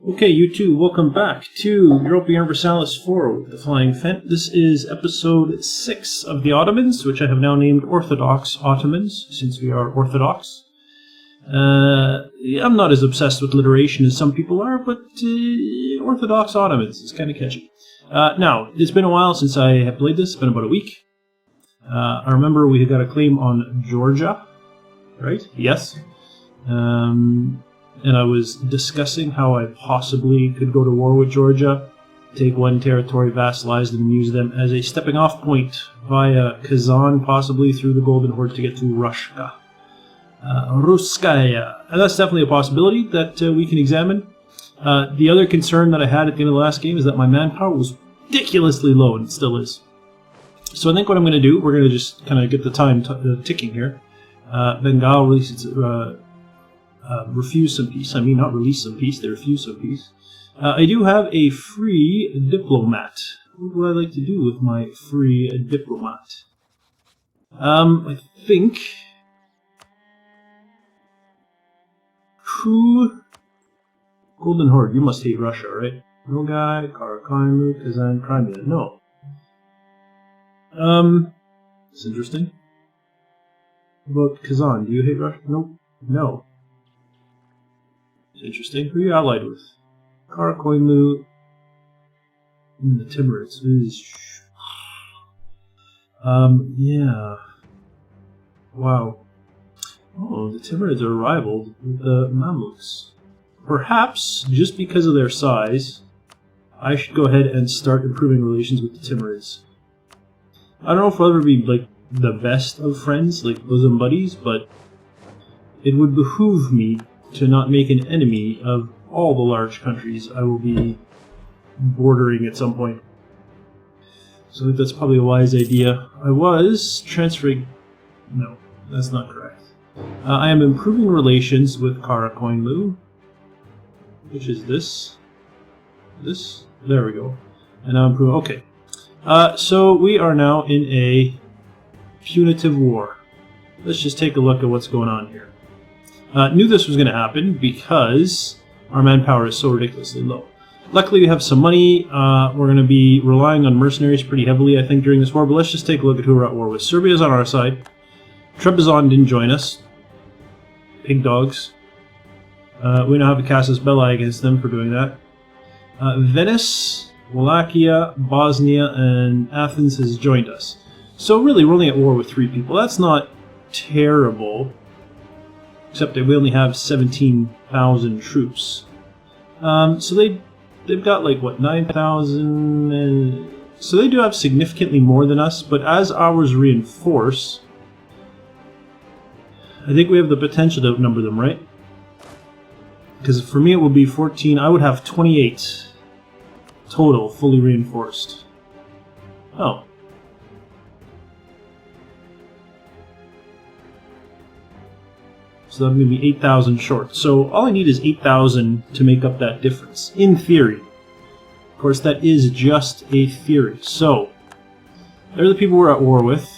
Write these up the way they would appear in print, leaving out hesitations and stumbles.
Okay, you two, welcome back to Europa Universalis 4 with the Flying Phent. This is episode 6 of the Ottomans, which I have now named Orthodox Ottomans, since we are Orthodox. I'm not as obsessed with alliteration as some people are, but Orthodox Ottomans is kind of catchy. Now, it's been a while since I have played this. It's been about a week. I remember we got a claim on Georgia, right? Yes. And I was discussing how I possibly could go to war with Georgia, take one territory, vassalize them, and use them as a stepping off point via Kazan, possibly through the Golden Horde to get to Rushka. Ruskaya. And that's definitely a possibility that we can examine. The other concern that I had at the end of the last game is that my manpower was ridiculously low, and it still is. So I think what I'm going to do, we're going to just kind of get the time ticking here. Bengal releases refuse some peace. I mean, not release some peace, they refuse some peace. I do have a free diplomat. What would I like to do with my free diplomat? I think... Who? Golden Horde, you must hate Russia, right? No guy, Karakoyunlu, Kazan, Crimea. No. It's interesting. What about Kazan? Do you hate Russia? Nope. No. Interesting. Who are you allied with? Karakoyunlu and the Timurids. Yeah. Wow. Oh, the Timurids are rivaled with the Mamluks. Perhaps, just because of their size, I should go ahead and start improving relations with the Timurids. I don't know if we'll ever be, like, the best of friends, like bosom buddies, but it would behoove me to not make an enemy of all the large countries I will be bordering at some point. So I think that's probably a wise idea. I was transferring... No, that's not correct. I am improving relations with Karakoyunlu, which is this. This? There we go. And now I'm improving... Okay. So we are now in a punitive war. Let's just take a look at what's going on here. Knew this was going to happen because our manpower is so ridiculously low. Luckily we have some money. We're going to be relying on mercenaries pretty heavily, I think, during this war. But let's just take a look at who we're at war with. Serbia's on our side. Trebizond didn't join us. Pig dogs. We now have a casus belli against them for doing that. Venice, Wallachia, Bosnia, and Athens has joined us. So really, we're only at war with 3 people. That's not terrible. Except that we only have 17,000 troops. So they've got like, what, 9,000? So they do have significantly more than us, but as ours reinforce, I think we have the potential to outnumber them, right? Because for me it will be 14. I would have 28 total fully reinforced. Oh. So I'm going to be 8,000 short. So all I need is 8,000 to make up that difference, in theory. Of course, that is just a theory. So, they're the people we're at war with.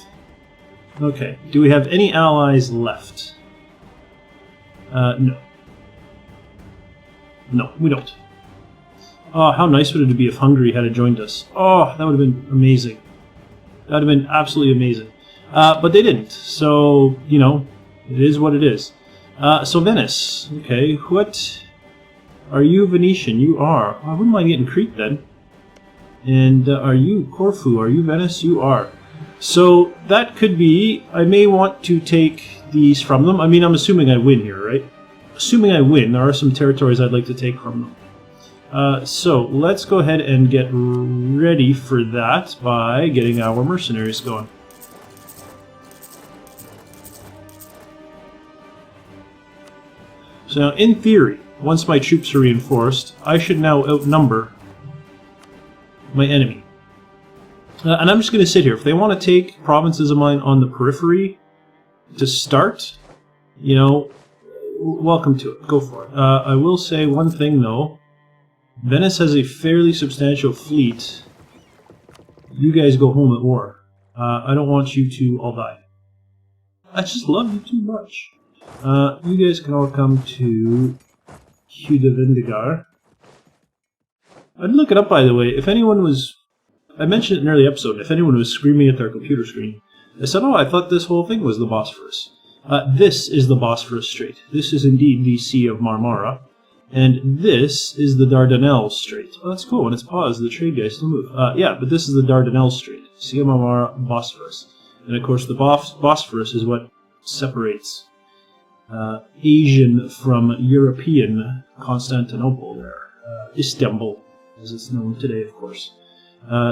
Okay, do we have any allies left? No. No, we don't. Oh, how nice would it be if Hungary had joined us? Oh, that would have been amazing. That would have been absolutely amazing. But they didn't, so, you know, it is what it is. So Venice, okay, what, are you Venetian? You are. I wouldn't mind getting Crete then. And are you Corfu? Are you Venice? You are. So that could be, I may want to take these from them. I mean, I'm assuming I win here, right? Assuming I win, there are some territories I'd like to take from them. So let's go ahead and get ready for that by getting our mercenaries going. So now, in theory, once my troops are reinforced, I should now outnumber my enemy. And I'm just going to sit here. If they want to take provinces of mine on the periphery to start, you know, welcome to it. Go for it. I will say one thing, though. Venice has a fairly substantial fleet. You guys go home at war. I don't want you to all die. I just love you too much. You guys can all come to Hudavindigar. I'd look it up, by the way. If anyone was... I mentioned it in an early episode. If anyone was screaming at their computer screen, I said, oh, I thought this whole thing was the Bosphorus. This is the Bosphorus Strait. This is indeed the Sea of Marmara. And this is the Dardanelles Strait. Oh, that's cool. When it's paused, the trade guys still move. Yeah, but this is the Dardanelles Strait. Sea of Marmara, Bosphorus. And of course, the Bosphorus is what separates Asian from European Constantinople there. Istanbul, as it's known today, of course.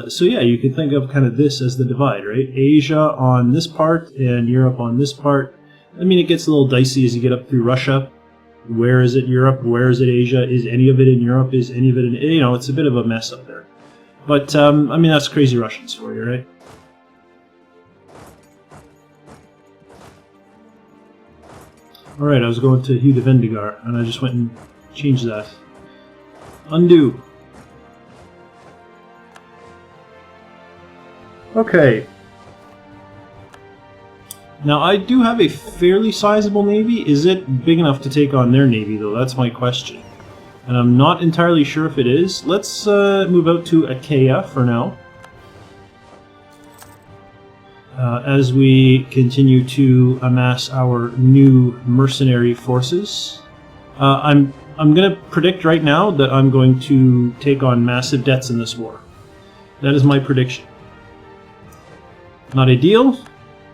So yeah, you could think of kind of this as the divide, right? Asia on this part and Europe on this part. I mean, it gets a little dicey as you get up through Russia. Where is it Europe? Where is it Asia? Is any of it in Europe? Is any of it in... You know, it's a bit of a mess up there. But, I mean, that's crazy Russians for you, right? Alright, I was going to Hugh de Vendigar, and I just went and changed that. Undo. Okay. Now, I do have a fairly sizable navy. Is it big enough to take on their navy, though? That's my question. And I'm not entirely sure if it is. Let's move out to Achaia for now. As we continue to amass our new mercenary forces. I'm going to predict right now that I'm going to take on massive debts in this war. That is my prediction. Not ideal.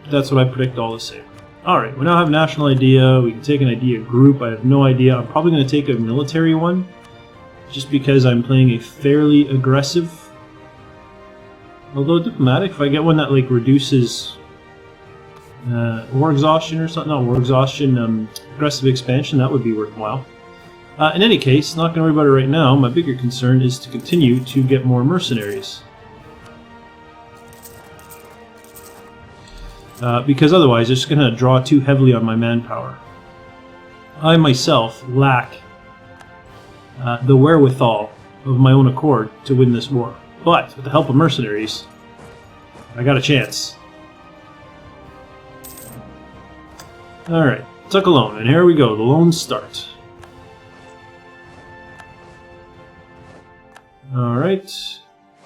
That's what I predict all the same. Alright, we now have a national idea. We can take an idea group. I have no idea. I'm probably going to take a military one. Just because I'm playing a fairly aggressive... Although diplomatic, if I get one that like reduces war exhaustion or something. Not war exhaustion, aggressive expansion, that would be worthwhile. In any case, not going to worry about it right now. My bigger concern is to continue to get more mercenaries. Because otherwise it's going to draw too heavily on my manpower. I myself lack the wherewithal of my own accord to win this war. But with the help of mercenaries, I got a chance. Alright, took a loan, and here we go, the loans start. Alright.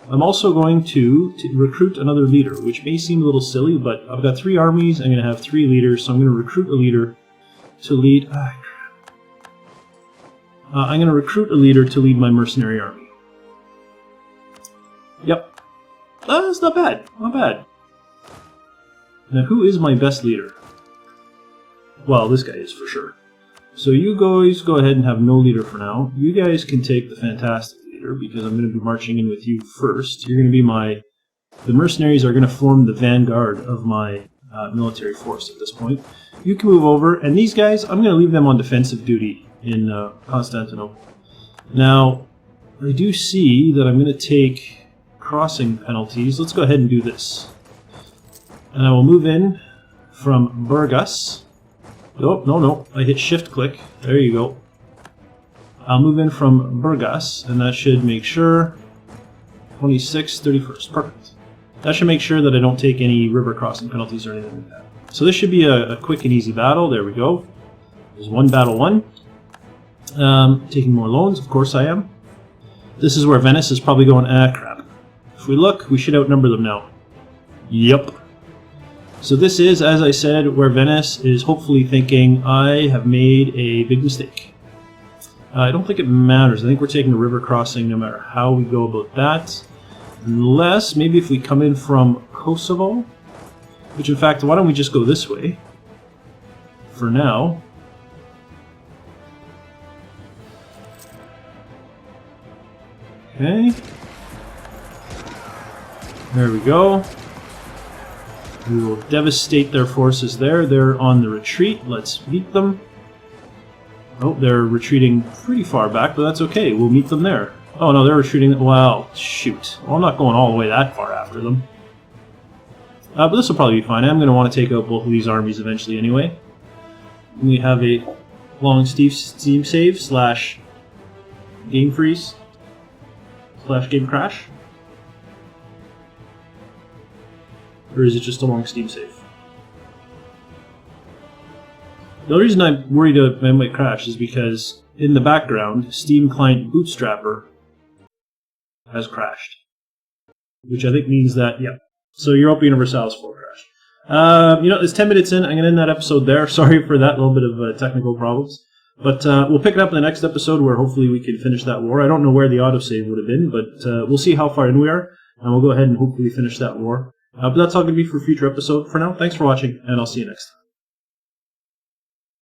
I'm also going to recruit another leader, which may seem a little silly, but I've got 3 armies, I'm going to have 3 leaders, so I'm going to recruit a leader to lead... I'm going to recruit a leader to lead my mercenary army. Yep. That's not bad, not bad. Now, who is my best leader? Well, this guy is for sure. So you guys go ahead and have no leader for now. You guys can take the fantastic leader, because I'm going to be marching in with you first. You're going to be my... The mercenaries are going to form the vanguard of my military force at this point. You can move over, and these guys, I'm going to leave them on defensive duty in Constantinople. Now, I do see that I'm going to take crossing penalties. Let's go ahead and do this. And I will move in from Burgas. Oh, no, I hit shift click. There you go. I'll move in from Burgas, and that should make sure 26th, 31st. Perfect. That should make sure that I don't take any river crossing penalties or anything like that. So this should be a quick and easy battle. There we go. There's one battle won. Taking more loans, of course I am. This is where Venice is probably going, crap. If we look, we should outnumber them now. Yep. So this is, as I said, where Venice is hopefully thinking, I have made a big mistake. I don't think it matters. I think we're taking a river crossing no matter how we go about that. Unless, maybe if we come in from Kosovo, which in fact, why don't we just go this way for now. Okay. There we go. We will devastate their forces there. They're on the retreat. Let's meet them. Oh, they're retreating pretty far back, but that's okay. We'll meet them there. Oh no, they're retreating. Well, shoot. Well, I'm not going all the way that far after them. But this will probably be fine. I'm going to want to take out both of these armies eventually anyway. We have a long Steam save slash game freeze slash game crash. Or is it just a long Steam save? The only reason I'm worried it might crash is because in the background, Steam Client Bootstrapper has crashed. Which I think means that, yeah. So Europa Universalis 4 crashed. It's 10 minutes in. I'm going to end that episode there. Sorry for that little bit of technical problems. But we'll pick it up in the next episode where hopefully we can finish that war. I don't know where the autosave would have been, but we'll see how far in we are. And we'll go ahead and hopefully finish that war. But that's all going to be for a future episode. For now, thanks for watching, and I'll see you next time.